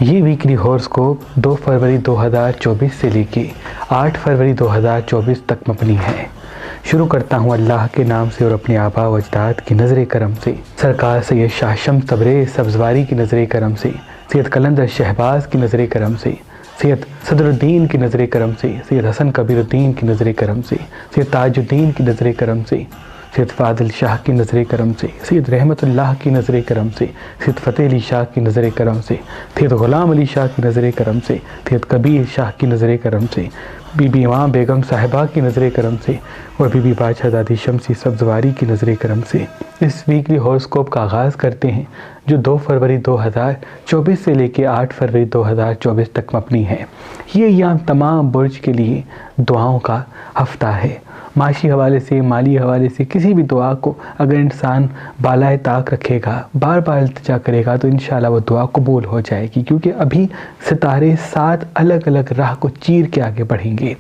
ये weekly horoscope 2 फरवरी 2024 से लेके 8 फरवरी 2024 तक मबनी है। शुरू करता हूँ अल्लाह के नाम से और अपने आबा व अजदाद की नज़र करम से, सरकार सैयद शाह शम्स तबरेज़ सब्ज़वारी की नज़र करम से, सैयद कलंदर शहबाज की नज़र करम से, सैयद सदरुद्दीन की नज़र करम से, सैयद हसन कबीरुद्दीन की नज़र करम से, सैयद ताजुद्दीन की नज़र करम से, सैयद फादिल शाह की नज़र करम से, सैयद रहमतुल्लाह की नज़र करम से, सैयद फ़तेह अली शाह की नज़र करम से, सैयद ग़ुलाम अली शाह की नज़र करम से, सैयद कबीर शाह की नज़र करम से, बीबी इमाम बेगम साहिबा की नज़र करम से और बीबी बादशाहज़ादी शम्सी सब्ज़वारी की नज़र करम से इस वीकली हॉरोस्कोप का आगाज़ करते हैं, जो 2 फरवरी 2024 से लेकर 8 फरवरी 2024 तक मबनी है। ये अय्याम तमाम बुर्ज के लिए दुआओं का हफ्ता है। माशी हवाले से, माली हवाले से किसी भी दुआ को अगर इंसान बालाए ताक रखेगा, बार बार इल्तिजा करेगा तो इंशाल्लाह वो दुआ कबूल हो जाएगी, क्योंकि अभी सितारे 7 अलग अलग राह को चीर के आगे बढ़ेंगे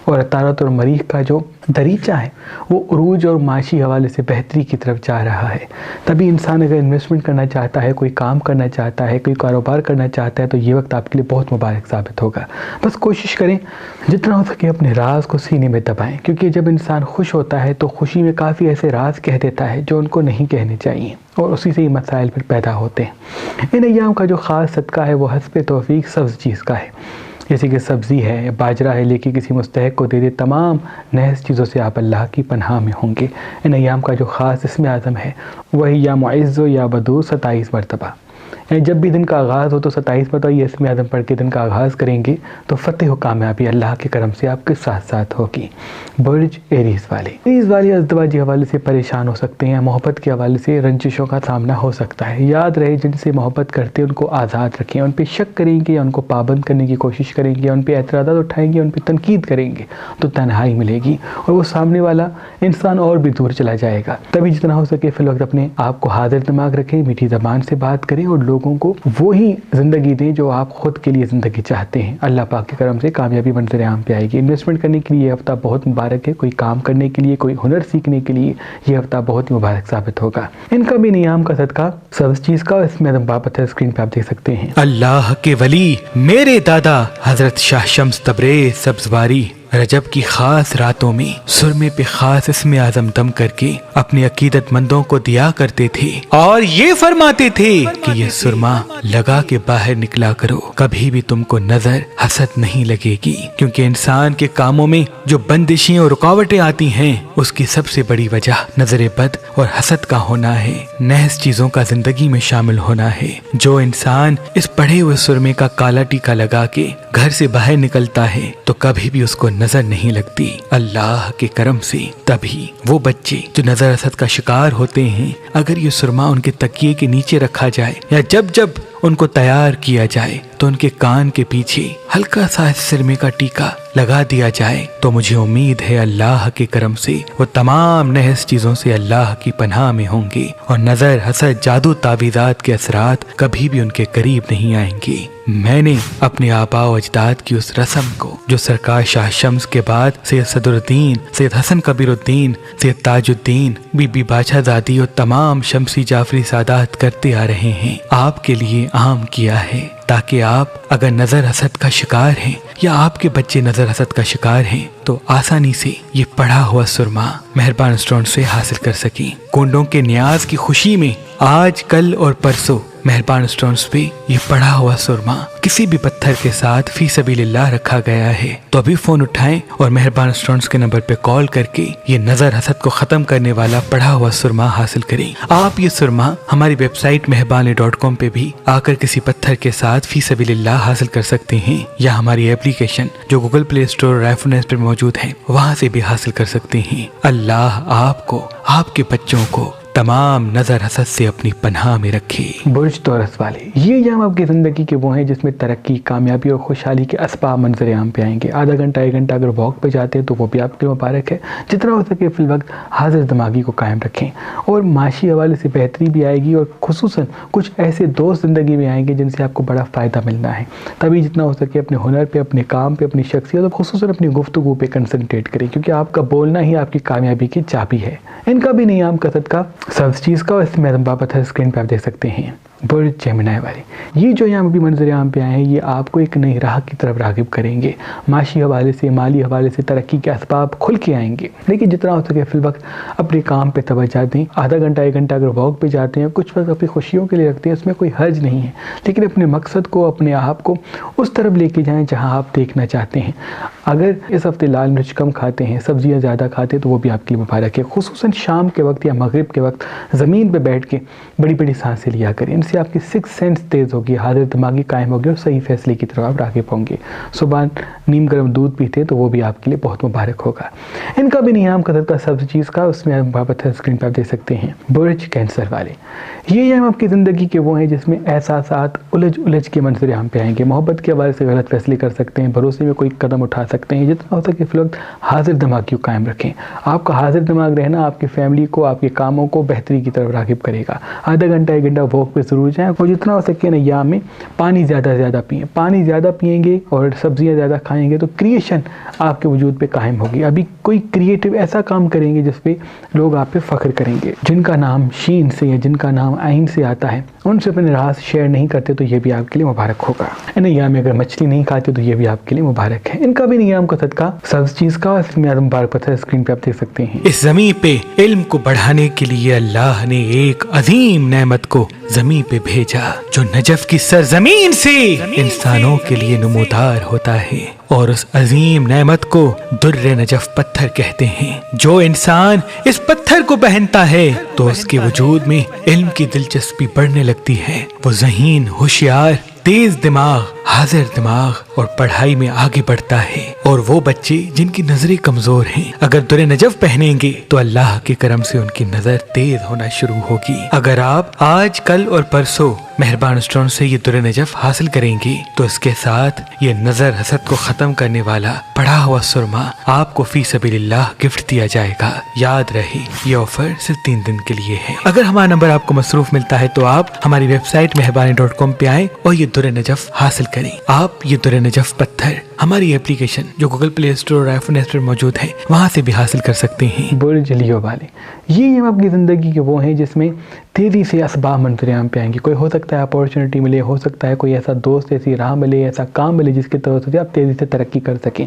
और अतारत और मरीख का जो दरीचा है वो उरूज और माशी हवाले से बेहतरी की तरफ जा रहा है। तभी इंसान अगर इन्वेस्टमेंट करना चाहता है, कोई काम करना चाहता है, कोई कारोबार करना चाहता है तो ये वक्त आपके लिए बहुत मुबारक साबित होगा। बस कोशिश करें जितना हो सके अपने राज को सीने में दबाएं, क्योंकि जब इंसान खुश होता है तो खुशी में काफ़ी ऐसे राज कह देता है जो उनको नहीं कहने चाहिए और उसी से ही मसाइल फिर पैदा होते हैं। इन अय्याम का जो ख़ास सदका है वो हस्ब तौफीक सब्ज़ चीज़ का है, जैसे कि सब्ज़ी है, बाजरा है, लेके किसी मुस्तहक को दे दे, तमाम नहस चीज़ों से आप अल्लाह की पनाह में होंगे। इन अय्याम का जो ख़ास इसमें आज़म है वही या मुइज़्ज़ो या बदू 27 मरतबा, यानी जब भी दिन का आगाज़ हो तो 27 मरतबा ये इसमें आज़म पढ़ के दिन का आगाज़ करेंगे तो फ़तेह व कामयाबी अल्लाह के करम से आपके साथ साथ होगी। बुर्ज एरीज़ वाले अज़दवाजी हवाले से परेशान हो सकते हैं, मोहब्बत के हवाले से रंजिशों का सामना हो सकता है। याद रहे जिनसे मोहब्बत करते हैं उनको आज़ाद रखें, उन पर शक करेंगे या उनको पाबंद करने की कोशिश करेंगे, उन पर एतराज़ात उठाएंगे, उन पर तनकीद करेंगे तो तन्हाई मिलेगी और वो सामने वाला इंसान और भी दूर चला जाएगा। तभी जितना हो सके फिल वक्त अपने आप को हाजिर दिमाग रखें, मीठी ज़बान से बात करें और लोगों को वही ज़िंदगी दें जो आप खुद के लिए ज़िंदगी चाहते हैं। अल्लाह पाक के करम से कामयाबी मंज़र आम पे आएगी। इन्वेस्टमेंट करने के लिए ये हफ्ता बहुत मुबारक है, कोई काम करने के लिए, कोई हुनर सीखने के लिए ये हफ्ता बहुत ही मुबारक साबित होगा। इनका भी नियाम का सदका सब्ज़ चीज़ का इसमें बाबत है, स्क्रीन पे आप देख सकते हैं। अल्लाह के वली मेरे दादा हजरत शाह शम्स तबरेज़ सब्ज़वारी रजब की खास रातों में सुरमे पे खास इसमें आज़म दम करके अपने अकीदतमंदों को दिया करते थे और ये फरमाते थे कि ये सुरमा लगा के बाहर निकला करो, कभी भी तुमको नजर हसद नहीं लगेगी, क्योंकि इंसान के कामों में जो बंदिशें और रुकावटें आती हैं उसकी सबसे बड़ी वजह नजर बद और हसद का होना है, नहस चीजों का जिंदगी में शामिल होना है। जो इंसान इस पढ़े हुए सुरमे का काला टीका लगा के घर से बाहर निकलता है तो कभी भी उसको नजर नहीं लगती अल्लाह के करम से। तभी वो बच्चे जो नजर हसद का शिकार होते हैं, अगर ये सुरमा उनके तकिए के नीचे रखा जाए या जब जब उनको तैयार किया जाए तो उनके कान के पीछे हल्का सा सुरमे का टीका लगा दिया जाए तो मुझे उम्मीद है अल्लाह के करम से वो तमाम नहस चीजों से अल्लाह की पनाह में होंगे और नजर हसद जादू तावीज़ात के असरात कभी भी उनके करीब नहीं आएंगे। मैंने अपने आबा व अजदाद की उस रस्म को जो सरकार शाह शम्स के बाद सैयद सदरुद्दीन, सैयद हसन कबीरुद्दीन, सैयद ताजुद्दीन, बीबी बादशाहज़ादी और तमाम शम्सी जाफरी सादात करते आ रहे हैं, आपके लिए आम किया है, ताकि आप अगर नजर हसद का शिकार हैं या आपके बच्चे नजर हसद का शिकार हैं तो आसानी से ये पढ़ा हुआ सुरमा मेहरबान स्टोन से हासिल कर सकें। कुंडों के न्याज की खुशी में आज, कल और परसों मेहरबान स्टोन्स पे ये पढ़ा हुआ सुरमा किसी भी पत्थर के साथ फी सबीलिल्लाह रखा गया है, तो अभी फोन उठाएं और मेहरबान स्टोन्स के नंबर पे कॉल करके ये नजर हसद को खत्म करने वाला पढ़ा हुआ सुरमा हासिल करें। आप ये सुरमा हमारी वेबसाइट मेहरबानी.com पे भी आकर किसी पत्थर के साथ फी सबीलिल्लाह हासिल कर सकते हैं, या हमारी एप्लीकेशन जो गूगल प्ले स्टोर और आईफोन ऐप पे मौजूद है वहाँ से भी हासिल कर सकते हैं। अल्लाह आपको, आपके बच्चों को तमाम नजर हसद से अपनी पनाह में रखे। बुर्ज तौरस वाले ये अय्याम आपकी ज़िंदगी के वो हैं जिसमें तरक्की, कामयाबी और खुशहाली के असबाब मंजर आम पे आएंगे। आधा घंटा 1 घंटा अगर वॉक पे जाते हैं तो वो भी आपके लिए मुबारक है। जितना हो सके फिल वक्त हाजिर दिमागी को कायम रखें और माशी हवाले से बेहतरी भी आएगी और खुसूसन कुछ ऐसे दोस्त ज़िंदगी में आएंगे जिनसे आपको बड़ा फ़ायदा मिलना है। तभी जितना हो सके अपने हुनर पर, अपने काम पर, अपनी शख्सियत और खुसूसन अपनी गुफ्तगू पे कंसनट्रेट करें, क्योंकि आपका बोलना ही आपकी कामयाबी की चाबी है। इनका भी नियाम का सदका सब्ज़ चीज़ का, इसमें बाबत है, स्क्रीन पर आप देख सकते हैं। बुर्ज जेमिनी वाले, ये जो यहाँ अभी मंजर आम पे आए हैं, ये आपको एक नई राह की तरफ राग़िब करेंगे। माशी हवाले से, माली हवाले से तरक्की के असबाब खुल के आएंगे। लेकिन जितना हो सके फिल वक्त अपने काम पे तवज्जो दें। आधा घंटा 1 घंटा अगर वॉक पे जाते हैं, कुछ वक्त अपनी खुशियों के लिए रखते हैं, उसमें कोई हर्ज नहीं है। लेकिन अपने मकसद को, अपने आप को उस तरफ लेके जाएँ जहाँ आप देखना चाहते हैं। अगर इस हफ्ते लाल मिर्च कम खाते हैं, सब्जियाँ ज़्यादा खाते हैं, तो वो भी आपके लिए मुबारक है। खुसूसन शाम के वक्त या मगरिब के वक्त ज़मीन पे बैठ के बड़ी बड़ी सांसें लिया करें। इनसे आपकी 6 सेंस तेज़ होगी, हाजिर दिमागी कायम होगी और सही फैसले की तरफ आप राग़िब होंगे। सुबह नीम गर्म दूध पीते हैं तो वो भी आपके लिए बहुत मुबारक होगा। इनका भी नियाम कसरत का सब चीज़ का, उसमें आप बाबत है स्क्रीन पर आप देख सकते हैं। बुर्ज कैंसर वाले, ये हम आपकी ज़िंदगी के वो हैं जिसमें एहसासात उलझ के मंजर आम पे आएंगे। मोहब्बत के हवाले से गलत फैसले कर सकते हैं, भरोसे में कोई कदम उठा सकते हैं। जितना हो सके फिल वक्त हाजिर दिमागी को कायम रखें। आपका हाजिर दिमाग रहना आपकी फैमिली को, आपके कामों को बेहतरी की तरफ राग़िब करेगा। आधा घंटा 1 घंटा वॉक पे ज़रूर जाएँ और जितना हो सके नया में पानी ज़्यादा से ज़्यादा पिएँ। पानी ज़्यादा पिएंगे और सब्जियाँ ज़्यादा खाएंगे तो क्रिएशन आपके वजूद पे कायम होगी। अभी कोई क्रिएटिव ऐसा काम करेंगे जिस पे लोग आप पे फ़ख्र करेंगे। जिनका नाम शीन से या जिनका नाम आइन से आता है, उनसे अपने राज शेयर नहीं करते तो ये भी आपके लिए मुबारक होगा। नियाम में अगर मछली नहीं खाते तो ये भी आपके लिए मुबारक है। इनका भी नियाम का सदका सब चीज़ का, इसमें मुबारक पता है स्क्रीन पे आप देख सकते हैं। इस ज़मीन पे इल्म को बढ़ाने के लिए अल्लाह ने एक अजीम नेमत को ज़मीन पे भेजा जो नजफ की सरजमीन से इंसानों के लिए नमूदार होता है, और उस अजीम नेमत को दुर्रे नजफ पत्थर कहते हैं। जो इंसान इस पत्थर को पहनता है तो उसके वजूद में इल्म की दिलचस्पी बढ़ने लगती है। वो ज़हीन, होशियार, तेज दिमाग, हाजिर दिमाग और पढ़ाई में आगे बढ़ता है। और वो बच्चे जिनकी नजरें कमजोर हैं, अगर दुर्रे नजफ पहनेंगे तो अल्लाह के करम से उनकी नजर तेज होना शुरू होगी। अगर आप आज, कल और परसों मेहरबान स्टोन से ये दुर्रे नजफ हासिल करेंगे तो इसके साथ ये नजर हसद को खत्म करने वाला पढ़ा हुआ सुरमा आपको फी सबीलिल्लाह गिफ्ट दिया जाएगा। याद रहे ये ऑफर सिर्फ 3 दिन के लिए है। अगर हमारा नंबर आपको मसरूफ मिलता है तो आप हमारी वेबसाइट मेहरबानी.com पे आए और ये दुर्रे नजफ हासिल करें। आप ये दुर्रे नजफ पत्थर हमारी एप्लीकेशन जो गूगल प्ले स्टोर और आईफोन एप पर मौजूद है वहाँ से भी हासिल कर सकते हैं। बुर्ज लियो वाले, ये आपकी ज़िंदगी के वो हैं जिसमें तेज़ी से असबाब मंजर आम पे आएंगे। कोई हो सकता है अपॉर्चुनिटी मिले, हो सकता है कोई ऐसा दोस्त, ऐसी राह मिले, ऐसा काम मिले जिसके तौर से आप तेज़ी से तरक्की कर सकें।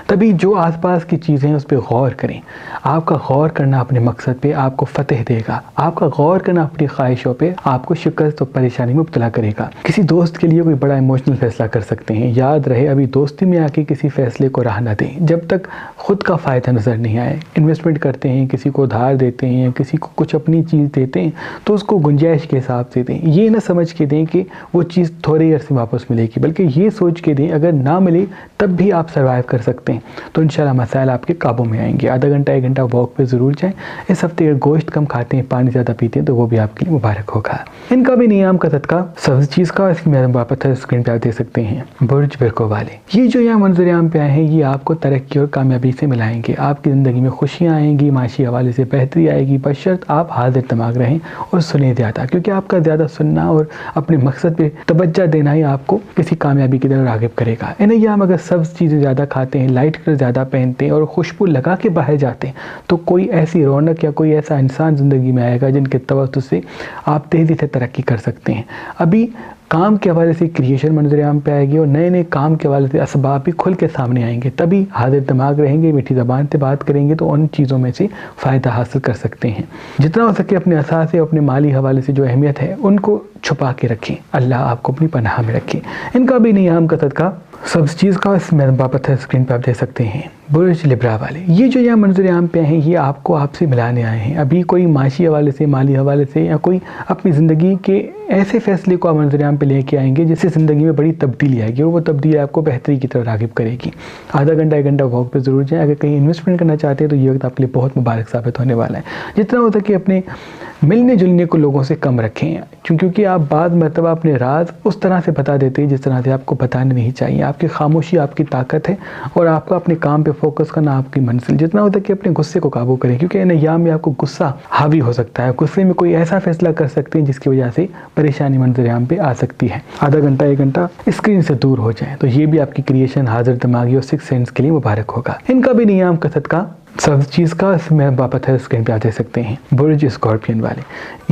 तभी जो आसपास की चीज़ें हैं उस पर गौर करें। आपका गौर करना अपने मकसद पे आपको फतेह देगा। आपका गौर करना अपनी ख्वाहिशों पे आपको शिकस्त और परेशानी में मुब्तला करेगा। किसी दोस्त के लिए कोई बड़ा इमोशनल फैसला कर सकते हैं। याद रहे अभी दोस्ती में आके किसी फैसले को राह ना दें जब तक खुद का फ़ायदा नज़र नहीं आए। इन्वेस्टमेंट करते हैं, किसी को उधार देते हैं, किसी को कुछ अपनी चीज़ देते हैं तो उसको गुंजाइश के हिसाब से दें। ये ना समझ के दें कि वो चीज़ थोड़े अरसे वापस मिलेगी, बल्कि ये सोच के दें अगर ना मिले तब भी आप सर्वाइव कर सकते हैं तो इंशाल्लाह मसाइल आपके काबू में आएंगे। आधा घंटा 1 घंटा वॉक पे ज़रूर जाएं। इस हफ्ते अगर गोश्त कम खाते हैं, पानी ज़्यादा पीते हैं तो वो भी आपके लिए मुबारक होगा। इनका भी नियाम का सदका सब चीज़ का, इसमें वापस है स्क्रीन पर आप देख सकते हैं। बुर्ज बिरको वाले, ये जो यहाँ मंजर आम पे आए हैं ये आपको तरक्की और कामयाबी से मिलाएंगे। आपकी ज़िंदगी में खुशियाँ आएंगी, माशी हवाले से बेहतरी आएगी, बशर्त आप हाजिर दिमाग रहें और सुने ज़्यादा, क्योंकि आपका ज़्यादा सुनना और अपने मकसद पे तवज्जो देना ही आपको किसी कामयाबी की तरफ राग़िब करेगा। इन्हें हम अगर सब चीज़ें ज़्यादा खाते हैं, लाइट कलर ज़्यादा पहनते हैं और खुशबू लगा के बाहर जाते हैं तो कोई ऐसी रौनक या कोई ऐसा इंसान ज़िंदगी में आएगा जिनके तवज्जुह से आप तेज़ी से तरक्की कर सकते हैं। अभी काम के हवाले से क्रिएशन मंजर आम पे आएगी और नए नए काम के हवाले से असबाब भी खुल के सामने आएंगे। तभी हाजिर दिमाग रहेंगे, मीठी ज़बान से बात करेंगे तो उन चीज़ों में से फ़ायदा हासिल कर सकते हैं। जितना हो सके अपने असासे और अपने माली हवाले से जो अहमियत है उनको छुपा के रखें। अल्लाह आपको अपनी पनाह में रखें। इनका भी नियाम का सदका सब चीज़ का, इसमें बाबत है स्क्रीन पर आप देख सकते हैं। बुर्ज लिब्रा वाले, ये जो यहाँ मंजर आम पे हैं ये आपको आपसे मिलाने आए हैं। अभी कोई माशी हवाले से, माली हवाले से या कोई अपनी ज़िंदगी के ऐसे फैसले को आप मंजर आम पे लेके आएंगे जिससे ज़िंदगी में बड़ी तब्दीली आएगी और वो तब्दीली आपको बेहतरी की तरफ राग़िब करेगी। आधा घंटा 1 घंटा वॉक पे ज़रूर जाएँ। अगर कहीं इन्वेस्टमेंट करना चाहते हैं तो ये वक्त आपके लिए बहुत मुबारक साबित होने वाला है। जितना हो सके अपने मिलने जुलने को लोगों से कम रखें, क्योंकि आप बाद मरतबा अपने राज उस तरह से बता देते हैं जिस तरह से आपको बताने नहीं चाहिए। आपकी खामोशी आपकी ताकत है और आपका अपने काम पे फोकस करना आपकी मंजिल। जितना होता है कि अपने गुस्से को काबू करें, क्योंकि इन अय्याम में आपको गुस्सा हावी हो सकता है। गुस्से में कोई ऐसा फैसला कर सकते हैं जिसकी वजह से परेशानी मंजर आम पे आ सकती है। आधा घंटा 1 घंटा स्क्रीन से दूर हो जाए तो ये भी आपकी क्रिएशन, हाजिर दिमागी और 6 सेंस के लिए मुबारक होगा। इनका भी नियाम का सदका सब चीज़ का इसमें वापस है स्क्रीन पे आप देख सकते हैं बुर्ज स्कॉर्पियन वाले।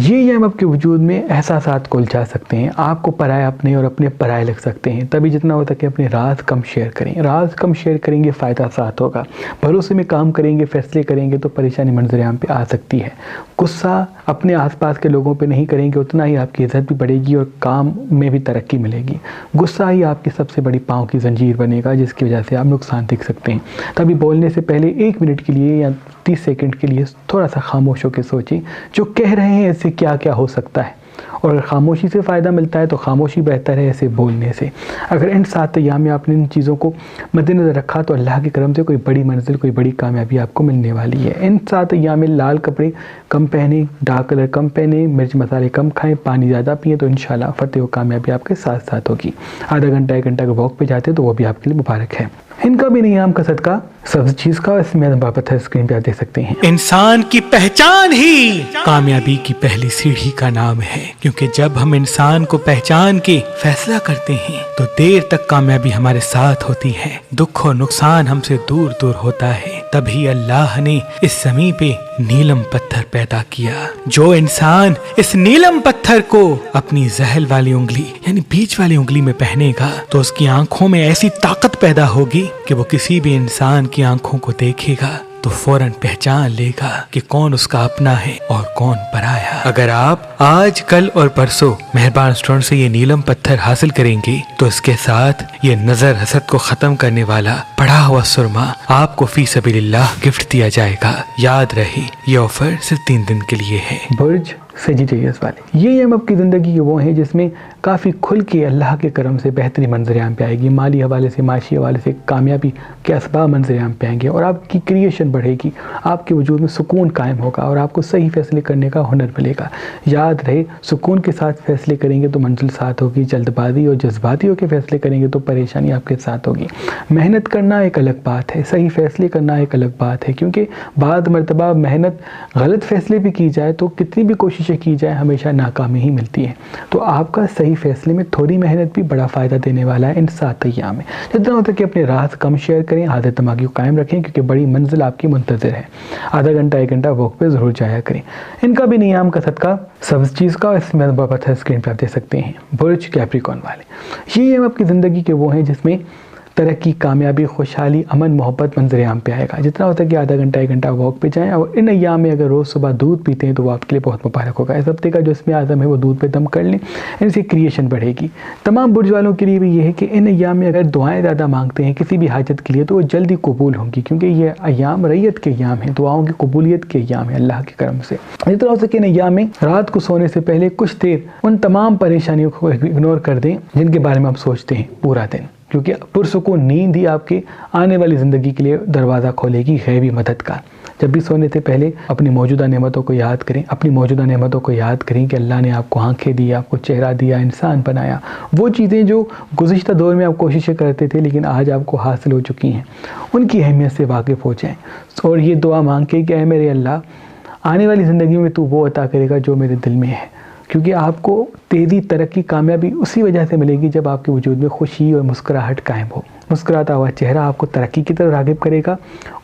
ये हम आपके वजूद में एहसासात को उलझा सकते हैं, आपको पराया अपने और अपने पराए लग सकते हैं। तभी जितना हो सके अपने राज कम शेयर करें, राज कम शेयर करेंगे फ़ायदा साथ होगा। भरोसे में काम करेंगे, फैसले करेंगे तो परेशानी मंजर-ए-आम पे आ सकती है। गुस्सा अपने आसपास के लोगों पे नहीं करेंगे, उतना ही आपकी इज़्ज़त भी बढ़ेगी और काम में भी तरक्की मिलेगी। गुस्सा ही आपकी सबसे बड़ी पाँव की जंजीर बनेगा जिसकी वजह से आप नुकसान देख सकते हैं। तभी बोलने से पहले 1 मिनट के लिए या 30 सेकंड के लिए थोड़ा सा खामोश होकर सोचिए जो कह रहे हैं इससे क्या क्या हो सकता है, और खामोशी से फ़ायदा मिलता है तो खामोशी बेहतर है ऐसे बोलने से। अगर इन 7 अय्याम में आपने इन चीज़ों को मद्देनज़र रखा तो अल्लाह के करम से कोई बड़ी मंजिल, कोई बड़ी कामयाबी आपको मिलने वाली है। इन 7 अय्याम में लाल कपड़े कम पहने, डार्क कलर कम पहने, मिर्च मसाले कम खाएं, पानी ज़्यादा पिएँ तो इंशाल्लाह फतेह व कामयाबी आपके साथ साथ होगी। आधा घंटा 1 घंटा का वॉक पे जाते तो वो भी आपके लिए मुबारक है। इनका भी नियाम का सदका सब चीज़ का इसमें वापस है स्क्रीन पे आप देख सकते हैं। इंसान की पहचान ही कामयाबी की पहली सीढ़ी का नाम है, क्योंकि जब हम इंसान को पहचान के फैसला करते हैं तो देर तक कामयाबी हमारे साथ होती है, दुख और नुकसान हमसे दूर दूर होता है। तभी अल्लाह ने इस ज़मीन पे नीलम पत्थर पैदा किया। जो इंसान इस नीलम पत्थर को अपनी जहल वाली उंगली यानी बीच वाली उंगली में पहनेगा तो उसकी आंखों में ऐसी ताकत पैदा होगी कि वो किसी भी इंसान की आंखों को देखेगा तो फौरन पहचान लेगा कि कौन उसका अपना है और कौन पराया। अगर आप आज, कल और परसों मेहरबान स्टोर से ये नीलम पत्थर हासिल करेंगे तो इसके साथ ये नजर हसद को खत्म करने वाला पड़ा हुआ सुरमा आपको फी सबीलिल्लाह गिफ्ट दिया जाएगा। याद रहे ये ऑफर सिर्फ 3 दिन के लिए है। बुर्ज सेजिटेरियस वाले ये हम आपकी ज़िंदगी के वो हैं जिसमें काफ़ी खुल के अल्लाह के करम से बेहतरी मंजर-ए-आम पे आएगी। माली हवाले से, माशी हवाले से कामयाबी के असबाब मंजर-ए-आम पे आएंगे और आपकी क्रिएशन बढ़ेगी, आपके वजूद में सुकून कायम होगा और आपको सही फैसले करने का हुनर मिलेगा। याद रहे सुकून के साथ फैसले करेंगे तो मंजिल साथ होगी, जल्दबाजी और जज्बाती होकर फैसले करेंगे तो परेशानी आपके साथ होगी। मेहनत करना एक अलग बात है, सही फैसले करना एक अलग बात है, क्योंकि बाद मरतबा मेहनत गलत फैसले भी की जाए तो कितनी भी कोशिशें की जाए हमेशा नाकामी ही मिलती है। तो आपका सही फैसले में थोड़ी मेहनत भी बड़ा फ़ायदा देने वाला है इन 7 अय्याम में। जितना होता है कि अपने राज कम शेयर करें, आदत दिमागी को कायम रखें क्योंकि बड़ी मंजिल आपकी मुंतज़िर है। आधा घंटा 1 घंटा वॉक पे ज़रूर जाया करें। इनका भी नियाम का सदका सब चीज़ का इसमें वापस है स्क्रीन पर आप देख सकते हैं। बुर्ज कैप्रिकॉर्न वाले ये आपकी ज़िंदगी के वो हैं जिसमें तरक्की, कामयाबी, खुशहाली, अमन, मोहब्बत मंजर-ए-आम पे आएगा। जितना होता है कि आधा घंटा 1 घंटा वॉक पे जाएं और इन अय्याम में अगर रोज़ सुबह दूध पीते हैं तो वो आपके लिए बहुत मुबारक होगा। इस हफ्ते का जो इसमें आज़म है वो दूध पे दम कर लें, इनसे क्रिएशन बढ़ेगी। तमाम बुर्ज वालों के लिए भी ये है कि इन अय्याम में अगर दुआएं ज़्यादा मांगते हैं किसी भी हाजत के लिए तो वो जल्दी कबूल होंगी, क्योंकि ये अय्याम रैयत के अय्याम हैं, दुआओं की कबूलियत के अय्याम है अल्लाह के करम से। जितना हो सके इन अय्याम में रात को सोने से पहले कुछ देर उन तमाम परेशानियों को इग्नोर कर दें जिनके बारे में आप सोचते हैं पूरा दिन, क्योंकि पुरसुकून नींद ही आपके आने वाली ज़िंदगी के लिए दरवाज़ा खोलेगी गैबी मदद का। जब भी सोने से पहले अपनी मौजूदा नेमतों को याद करें, अपनी मौजूदा नेमतों को याद करें कि अल्लाह ने आपको आंखें दी, आपको चेहरा दिया, इंसान बनाया। वो चीज़ें जो गुज़िश्ता दौर में आप कोशिशें करते थे लेकिन आज आपको हासिल हो चुकी हैं, उनकी अहमियत से वाकिफ़ हो जाएँ और ये दुआ मांग के कि ऐ मेरे अल्लाह आने वाली ज़िंदगी में तू वो अता करेगा जो मेरे दिल में है, क्योंकि आपको तेज़ी, तरक्की, कामयाबी उसी वजह से मिलेगी जब आपके वजूद में खुशी और मुस्कुराहट कायम हो। मुस्कुराता हुआ चेहरा आपको तरक्की की तरफ राग़िब करेगा,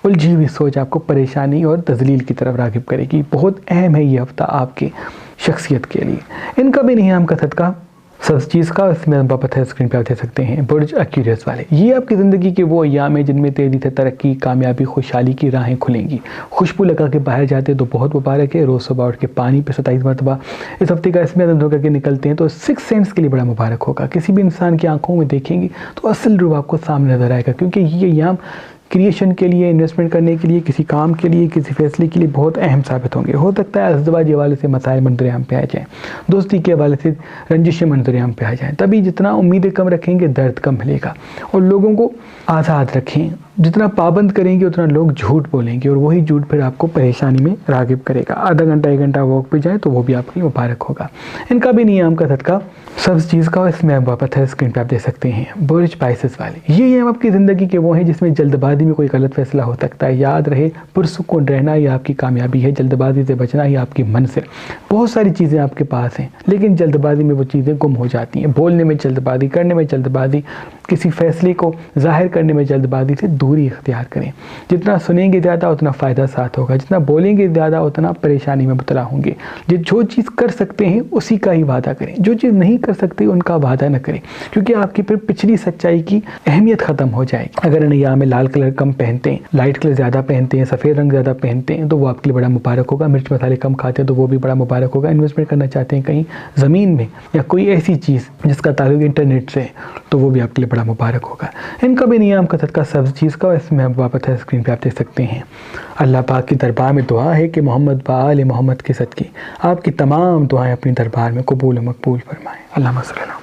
उलझी हुई सोच आपको परेशानी और तज़लील की तरफ राग़िब करेगी। बहुत अहम है ये हफ्ता आपकी शख्सियत के लिए। इनका भी नियाम का सदका सब चीज़ का इसमें वापस है स्क्रीन पे आप देख सकते हैं। बुर्ज एक्वेरियस वाले ये आपकी ज़िंदगी के वो अय्याम हैं जिनमें तेज़ी से तरक्की, कामयाबी, खुशहाली की राहें खुलेंगी। खुशबू लगा के बाहर जाते तो बहुत मुबारक है। रोज़ सुबह उठ के पानी पे 27 मरतबा इस हफ्ते का इसमें अदम करके निकलते हैं तो 6 सेंस के लिए बड़ा मुबारक होगा। किसी भी इंसान की आंखों में देखेंगे तो असल रूप आपको सामने नजर आएगा, क्योंकि ये अय्याम क्रिएशन के लिए, इन्वेस्टमेंट करने के लिए, किसी काम के लिए, किसी फैसले के लिए बहुत अहम साबित होंगे। हो सकता है अज़दवाज के हवाले से मसाइल मंजर-ए-आम पे आ जाएँ, दोस्ती के हवाले से रंजिशें मंजर-ए-आम पे आ जाएँ। तभी जितना उम्मीदें कम रखेंगे दर्द कम मिलेगा। और लोगों को आज़ाद रखें, जितना पाबंद करेंगे उतना लोग झूठ बोलेंगे और वही झूठ फिर आपको परेशानी में राग़िब करेगा। आधा घंटा 1 घंटा वॉक पे जाए तो वो भी आपके लिए मुबारक होगा। इनका भी नियाम का सदका सब चीज़ का इसमें आप वापस है स्क्रीन पे आप देख सकते हैं। बुर्ज पाइसेस वाले ये आपकी ज़िंदगी के वो हैं जिसमें जल्दबाजी में कोई गलत फैसला हो सकता है। याद रहे पुरसुकून रहना ही आपकी कामयाबी है, जल्दबाजी से बचना ही आपकी मंजिल। बहुत सारी चीज़ें आपके पास हैं लेकिन जल्दबाजी में वो चीज़ें गुम हो जाती हैं। बोलने में जल्दबाजी, करने में जल्दबाजी, किसी फैसले को जाहिर करने में जल्दबाजी से दूरी इख्तियार करें। जितना सुनेंगे ज़्यादा उतना फ़ायदा साथ होगा, जितना बोलेंगे ज़्यादा उतना परेशानी में मुब्तला होंगे। जो चीज़ कर सकते हैं उसी का ही वादा करें, जो चीज़ नहीं कर सकते उनका वादा न करें, क्योंकि आपकी फिर पिछली सच्चाई की अहमियत ख़त्म हो जाएगी। अगर नैया में लाल कलर कम पहनते हैं, लाइट कलर ज़्यादा पहनते हैं, सफ़ेद रंग ज़्यादा पहनते हैं तो वो आपके लिए बड़ा मुबारक होगा। मिर्च मसाले कम खाते हैं तो वो भी बड़ा मुबारक होगा। इन्वेस्टमेंट करना चाहते हैं कहीं ज़मीन में या कोई ऐसी चीज़ जिसका ताल्लुक इंटरनेट से है तो वो भी आपके लिए बड़ा मुबारक होगा। इनका भी नियम का सदका सब चीज़ का, इसमें आप वापस है स्क्रीन पे आप देख सकते हैं। अल्लाह पाक की दरबार में दुआ है कि मोहम्मद व आले मोहम्मद के सदके आपकी तमाम दुआएं अपनी दरबार में कबूल व मकबूल फरमाएं। अल्लाहुम्मा सल्ली अला